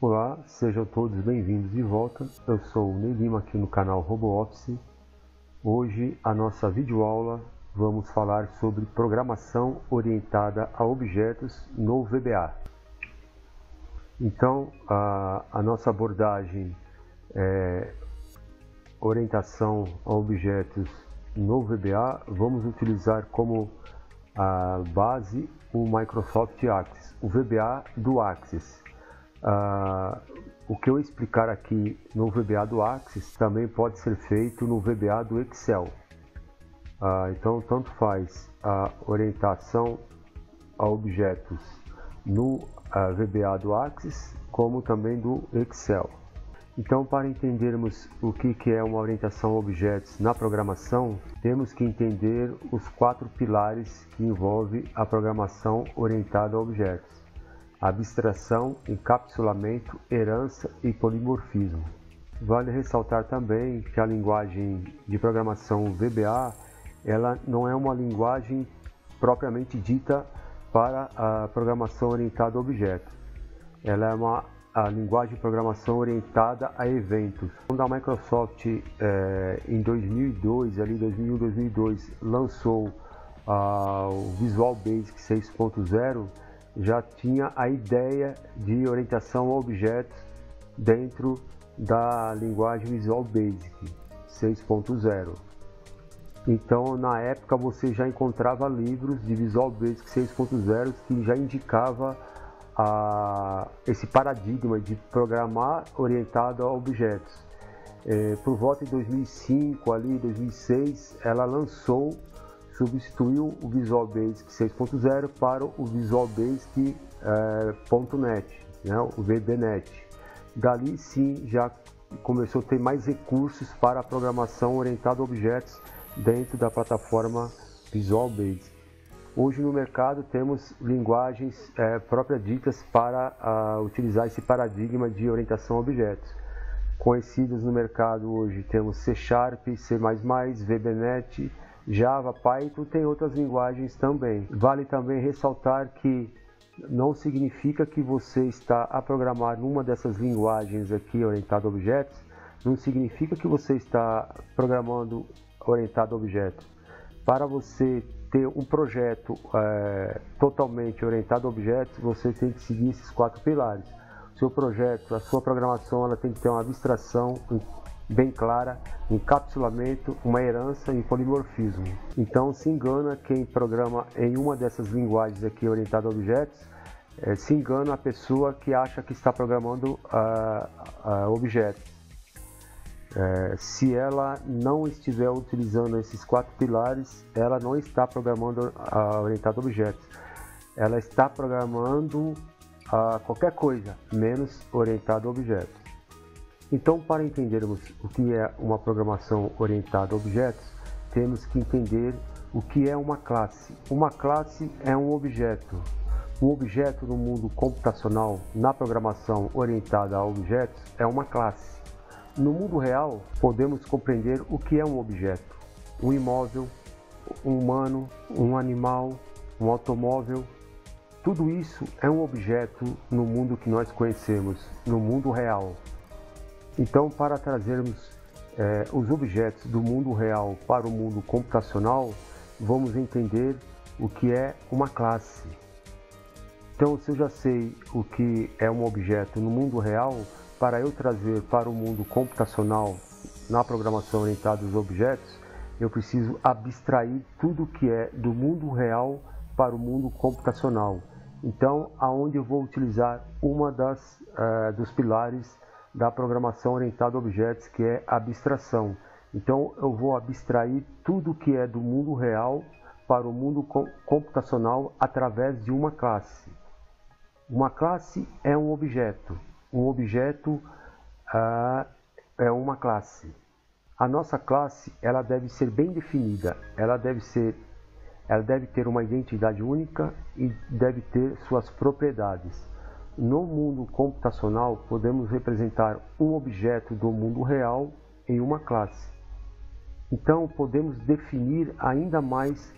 Olá, sejam todos bem-vindos de volta. Eu sou o Ney Lima aqui no canal RoboOffice. Hoje, a nossa videoaula, vamos falar sobre programação orientada a objetos no VBA. Então, a nossa abordagem é orientação a objetos no VBA. Vamos utilizar como a base o Microsoft Access, o VBA do Access. O que eu explicar aqui no VBA do Access também pode ser feito no VBA do Excel. Então, tanto faz a orientação a objetos no VBA do Access, como também do Excel. Então, para entendermos o que é uma orientação a objetos na programação, temos que entender os 4 pilares que envolvem a programação orientada a objetos: abstração, encapsulamento, herança e polimorfismo. Vale ressaltar também que a linguagem de programação VBA ela não é uma linguagem propriamente dita para a programação orientada a objetos. Ela é a linguagem de programação orientada a eventos. Quando a Microsoft em 2002, ali 2001, 2002, lançou o Visual Basic 6.0, já tinha a ideia de orientação a objetos dentro da linguagem Visual Basic 6.0. Então, na época, você já encontrava livros de Visual Basic 6.0 que já indicava esse paradigma de programar orientado a objetos. Por volta de 2005, ali 2006, ela substituiu o Visual Basic 6.0 para o Visual Basic .NET, né, o VBNet. Dali sim já começou a ter mais recursos para a programação orientada a objetos dentro da plataforma Visual Basic. Hoje no mercado temos linguagens próprias ditas para utilizar esse paradigma de orientação a objetos. Conhecidas no mercado hoje temos C#, C++, VBNet, Java, Python, tem outras linguagens também. Vale também ressaltar que não significa que você está a programar numa dessas linguagens aqui orientada a objetos, não significa que você está programando orientado a objetos. Para você ter um projeto totalmente orientado a objetos, você tem que seguir esses 4 pilares. O seu projeto, a sua programação, ela tem que ter uma abstração bem clara, encapsulamento, uma herança e polimorfismo. Então, se engana quem programa em uma dessas linguagens aqui orientada a objetos, se engana a pessoa que acha que está programando objetos. Se ela não estiver utilizando esses 4 pilares, ela não está programando orientado a objetos. Ela está programando qualquer coisa, menos orientado a objetos. Então, para entendermos o que é uma programação orientada a objetos, temos que entender o que é uma classe. Uma classe é um objeto. Um objeto no mundo computacional, na programação orientada a objetos, é uma classe. No mundo real, podemos compreender o que é um objeto: um imóvel, um humano, um animal, um automóvel. Tudo isso é um objeto no mundo que nós conhecemos, no mundo real. Então, para trazermos os objetos do mundo real para o mundo computacional, vamos entender o que é uma classe. Então, se eu já sei o que é um objeto no mundo real, para eu trazer para o mundo computacional, na programação orientada aos objetos, eu preciso abstrair tudo que é do mundo real para o mundo computacional. Então, aonde eu vou utilizar uma dos pilares da programação orientada a objetos, que é a abstração. Então, eu vou abstrair tudo que é do mundo real para o mundo computacional através de uma classe. Uma classe é um objeto. Um objeto é uma classe. A nossa classe ela deve ser bem definida. Ela deve ter uma identidade única e deve ter suas propriedades. No mundo computacional, podemos representar um objeto do mundo real em uma classe. Então, podemos definir ainda mais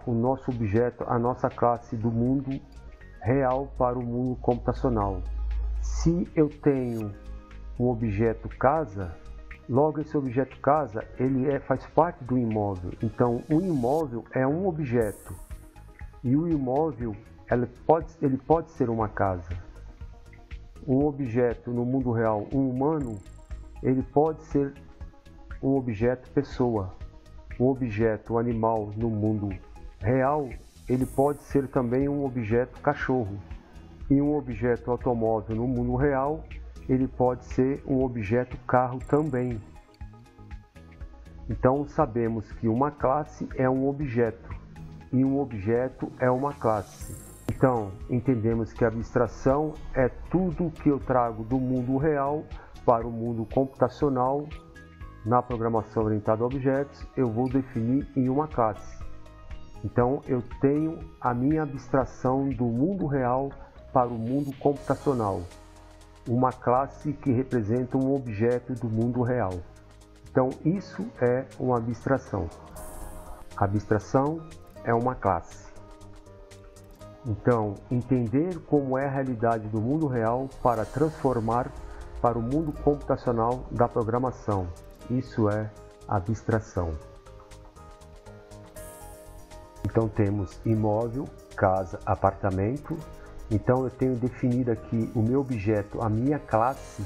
o nosso objeto, a nossa classe do mundo real para o mundo computacional. Se eu tenho um objeto casa, logo esse objeto casa faz parte do imóvel. Então o imóvel é um objeto e o imóvel ele pode ser uma casa. Um objeto no mundo real, um humano, ele pode ser um objeto pessoa. Um objeto animal no mundo real, ele pode ser também um objeto cachorro. E um objeto automóvel no mundo real, ele pode ser um objeto carro também. Então sabemos que uma classe é um objeto e um objeto é uma classe. Então entendemos que a abstração é tudo que eu trago do mundo real para o mundo computacional. Na programação orientada a objetos, eu vou definir em uma classe. Então eu tenho a minha abstração do mundo real para o mundo computacional. Uma classe que representa um objeto do mundo real. Então isso é uma abstração. A abstração é uma classe. Então, entender como é a realidade do mundo real para transformar para o mundo computacional da programação. Isso é abstração. Então temos imóvel, casa, apartamento. Então eu tenho definido aqui o meu objeto, a minha classe,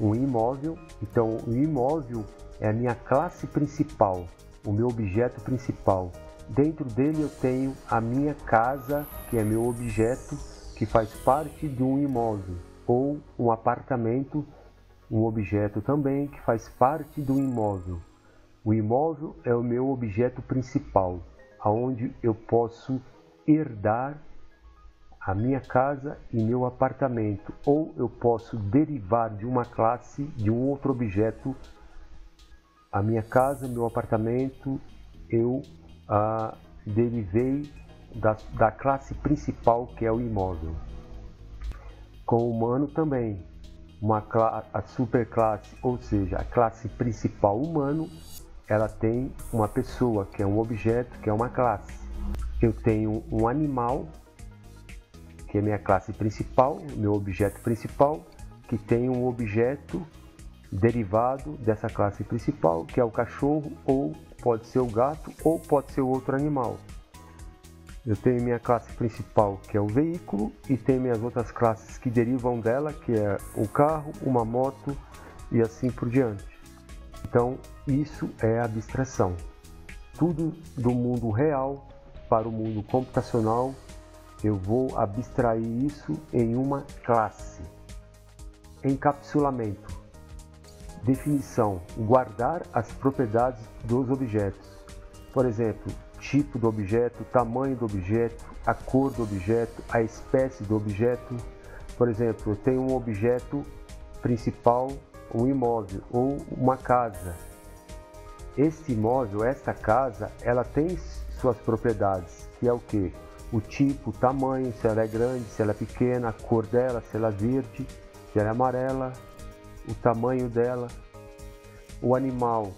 um imóvel. Então o imóvel é a minha classe principal, o meu objeto principal. Dentro dele eu tenho a minha casa, que é meu objeto, que faz parte de um imóvel, ou um apartamento, um objeto também que faz parte do imóvel. O imóvel é o meu objeto principal, aonde eu posso herdar a minha casa e meu apartamento, ou eu posso derivar de uma classe, de um outro objeto, a minha casa, meu apartamento, eu derivei da classe principal, que é o imóvel. Com o humano também, a superclasse, ou seja, a classe principal humano, ela tem uma pessoa, que é um objeto, que é uma classe. Eu tenho um animal, que é minha classe principal, meu objeto principal, que tem um objeto derivado dessa classe principal, que é o cachorro, ou pode ser o gato, ou pode ser outro animal. Eu tenho minha classe principal, que é o veículo, e tenho minhas outras classes que derivam dela, que é o carro, uma moto e assim por diante. Então, isso é abstração. Tudo do mundo real para o mundo computacional, eu vou abstrair isso em uma classe. Encapsulamento. Definição: guardar as propriedades dos objetos. Por exemplo, tipo do objeto, tamanho do objeto, a cor do objeto, a espécie do objeto. Por exemplo, eu tenho um objeto principal, um imóvel ou uma casa. Este imóvel, esta casa, ela tem suas propriedades, que é o que? O tipo, o tamanho, se ela é grande, se ela é pequena, a cor dela, se ela é verde, se ela é amarela, o tamanho dela, o animal,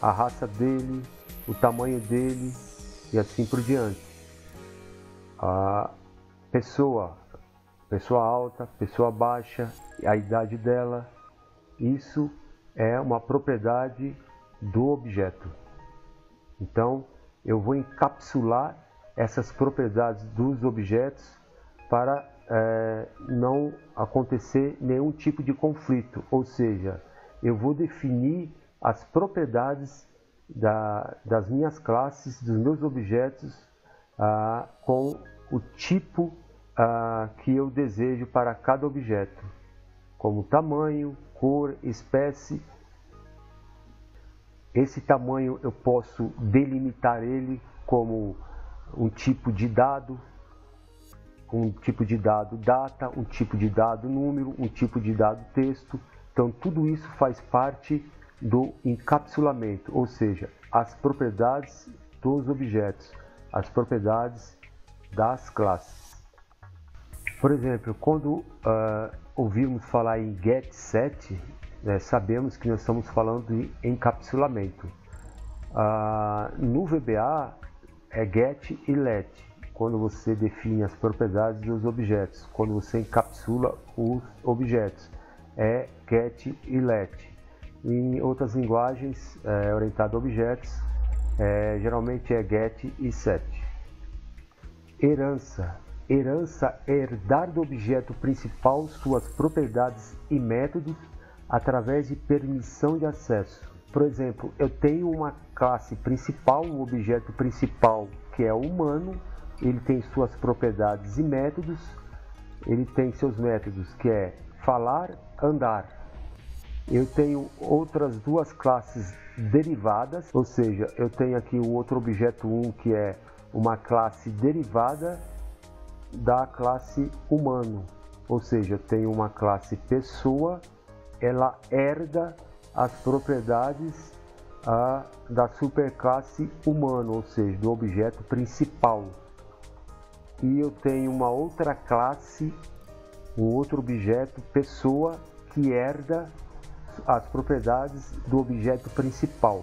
a raça dele, o tamanho dele e assim por diante. A pessoa alta, pessoa baixa, a idade dela, isso é uma propriedade do objeto. Então eu vou encapsular essas propriedades dos objetos para não acontecer nenhum tipo de conflito, ou seja, eu vou definir as propriedades das minhas classes, dos meus objetos, com o tipo que eu desejo para cada objeto, como tamanho, cor, espécie. Esse tamanho eu posso delimitar ele como um tipo de dado, data, um tipo de dado número, um tipo de dado texto. Então tudo isso faz parte do encapsulamento, ou seja, as propriedades dos objetos, as propriedades das classes. Por exemplo, quando ouvirmos falar em get, set, sabemos que nós estamos falando de encapsulamento. No VBA é get e let. quando você define as propriedades dos objetos, quando você encapsula os objetos, é get e let. Em outras linguagens orientadas a objetos, geralmente é get e set. Herança. Herança é herdar do objeto principal suas propriedades e métodos através de permissão de acesso. Por exemplo, eu tenho uma classe principal, um objeto principal que é o humano, ele tem suas propriedades e métodos, ele tem seus métodos que é falar, andar. Eu tenho outras duas classes derivadas, ou seja, eu tenho aqui o outro objeto 1 que é uma classe derivada da classe humano, ou seja, eu tenho uma classe pessoa, ela herda as propriedades da superclasse humano, ou seja, do objeto principal. E eu tenho uma outra classe, um outro objeto pessoa que herda as propriedades do objeto principal.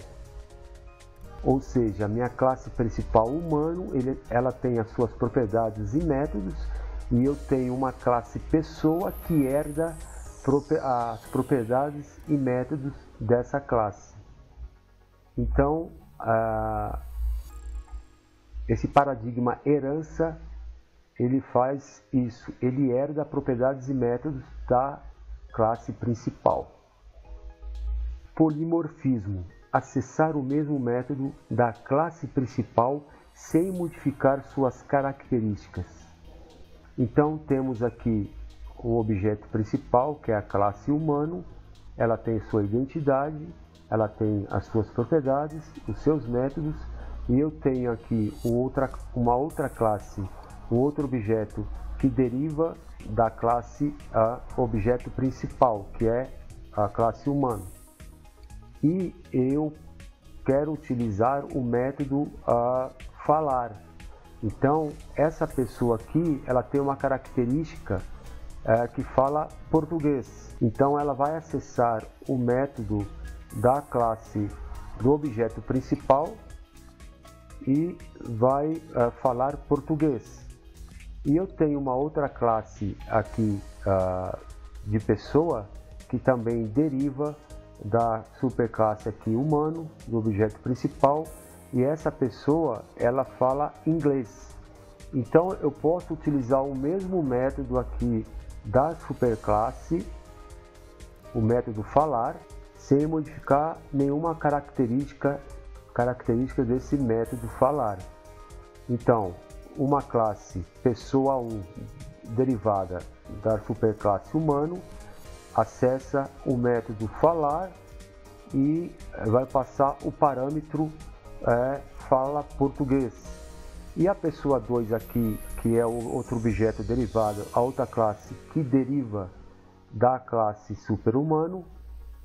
Ou seja, a minha classe principal humano, ela tem as suas propriedades e métodos, e eu tenho uma classe pessoa que herda as propriedades e métodos dessa classe. Então, esse paradigma herança, ele faz isso, ele herda propriedades e métodos da classe principal. Polimorfismo. Acessar o mesmo método da classe principal sem modificar suas características. Então temos aqui o objeto principal, que é a classe humano, ela tem sua identidade, ela tem as suas propriedades, os seus métodos, e eu tenho aqui uma outra classe, um outro objeto que deriva da classe objeto principal, que é a classe humano. E eu quero utilizar o método falar. Então, essa pessoa aqui, ela tem uma característica que fala português. Então, ela vai acessar o método da classe do objeto principal e vai falar português. E eu tenho uma outra classe aqui de pessoa que também deriva da superclasse aqui humano, do objeto principal, e essa pessoa, ela fala inglês. Então eu posso utilizar o mesmo método aqui da superclasse, o método falar, sem modificar nenhuma característica desse método falar. Então, uma classe pessoa 1 derivada da superclasse humano acessa o método falar e vai passar o parâmetro fala português. E a pessoa 2 aqui, que é o outro objeto derivado, a outra classe que deriva da classe super-humano,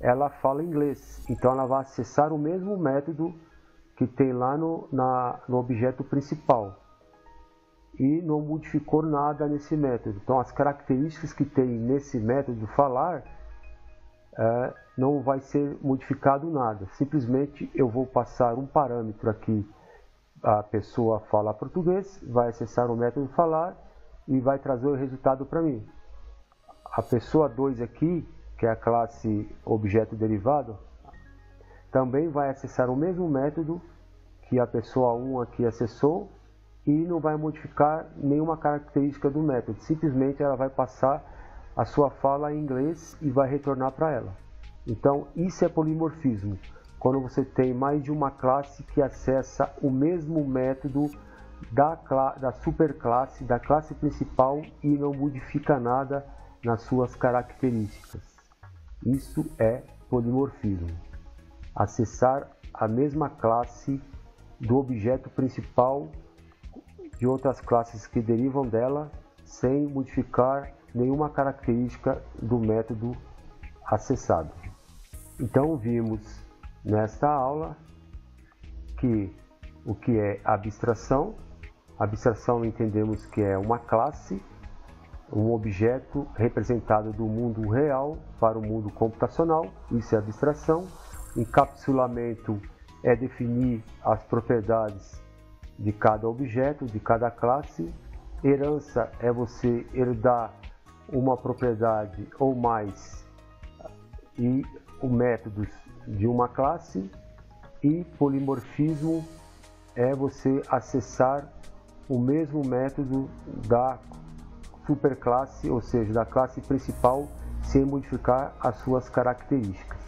ela fala inglês. Então ela vai acessar o mesmo método que tem lá no objeto principal. E não modificou nada nesse método. Então as características que tem nesse método falar não vai ser modificado nada. Simplesmente eu vou passar um parâmetro aqui, a pessoa fala português, vai acessar o método falar e vai trazer o resultado para mim. A pessoa 2 aqui, que é a classe objeto derivado, também vai acessar o mesmo método que a pessoa 1 aqui acessou, e não vai modificar nenhuma característica do método, simplesmente ela vai passar a sua fala em inglês e vai retornar para ela. Então isso é polimorfismo, quando você tem mais de uma classe que acessa o mesmo método da superclasse, da classe principal, e não modifica nada nas suas características. Isso é polimorfismo, acessar a mesma classe do objeto principal de outras classes que derivam dela, sem modificar nenhuma característica do método acessado. Então vimos nesta aula que o que é abstração. Abstração entendemos que é uma classe, um objeto representado do mundo real para o mundo computacional, isso é abstração. Encapsulamento é definir as propriedades de cada objeto, de cada classe. Herança é você herdar uma propriedade ou mais e os métodos de uma classe. E polimorfismo é você acessar o mesmo método da superclasse, ou seja, da classe principal, sem modificar as suas características.